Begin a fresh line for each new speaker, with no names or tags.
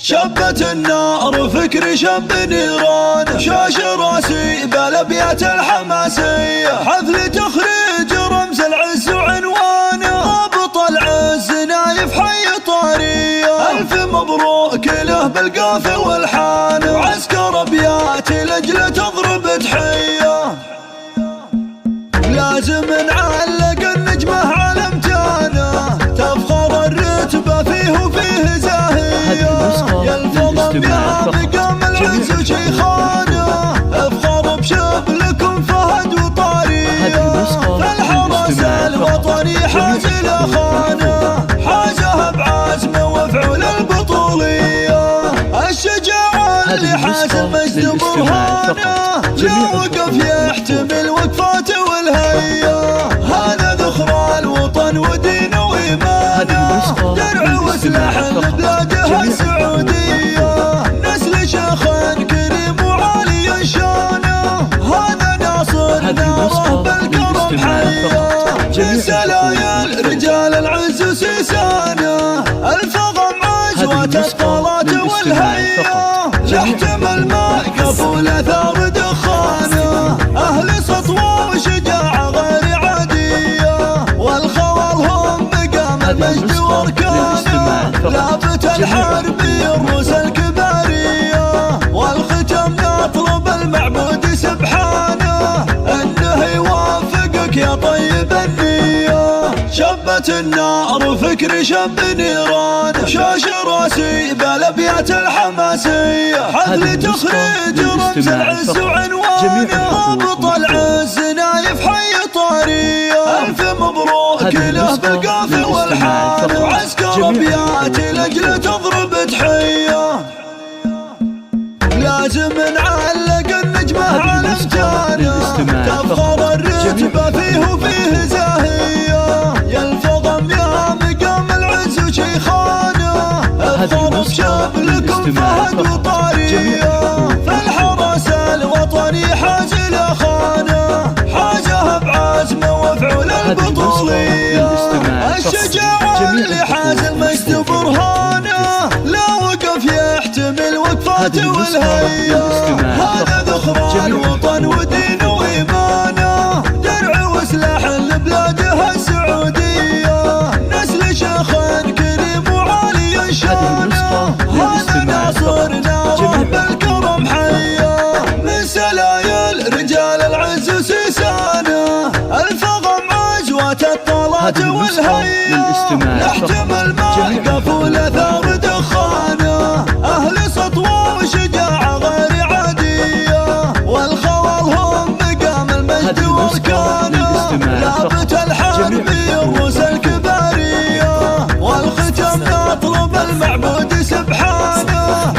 شبت النار فكري شب نيران، شاش راسي بالابيات الحماسية، حفل تخريج رمز العز وعنوانه، رابط العز نايف حي طارية، الف مبروك له بالقافية والحان، عسكر ابيات لاجل تضرب تحية، لازم نعلق النجمة على امتانه، تفخر الرتبة فيه وفيه زاهية، يلفظ بها مقام العز وشيخانه، افخر بشبلكم فهد وطارية، فالحرس الوطني حاز الاخانه، حازها بعزمه وفعول البطولية، الشجاعة اللي حاز المجد برهانه، لا وقف يحتمل وقفاته والهية، هذا ذخر الوطن ودينه وإيمانه، درع وسلاح لبلاده السعودية، نسل شيخ كريم وعالي شانه، هذا ناصر ناره بالكرم حيه، من سلايل رجال العز وسيسانه، الفضم عزوة الطلات والهية، يحتمل ما قبول ثار دخانه، أهل سطوة وشجاعة غير عادية، والخوال هم مقام المجد واركانه، لافت الحرب الروس الكبارية، والختم نطلب المعبود سبحانه، انه يوافقك يا طيب النية، شبت النار فكري شب نيران، شاش راسي بالابيات الحماسية، حفل تخريج رمز العز وعنوانه، رابط العز نايف حي طارية، الف مبروك له بالقافية والحان، وعسكر ابيات لاجل تضرب تحية، لازم نعلق النجمة على امتانه، تفخر الرتبة فيه وفيه زاهية، يلفظ يا مقام العز وشيخانه، افخر بشبلكم فهد وطارية، فالحرس الوطني حاز الاخانه، حازها بعزمه وفعول البطولية، الشجاعة اللي حاز المجد برهانه، لا وقف يحتمل وقفاته والهية، هذا ذخر الوطن ودينه وإيمانه، درع وسلاح لبلاده السعودية، نسل شيخ كريم وعالي شانه، هذا ناصر ناره بالكرم حيه، من سلايل رجال العز وسيسانه، الفضم عزوة الطلات والهية، يحتمل ما قبول ثار دخانه، أهل سطوة وشجاعة غير عادية، والخوال هم مقام المجد واركانه، لافت الحرب الروس الكبارية، والختم نطلب المعبود سبحانه،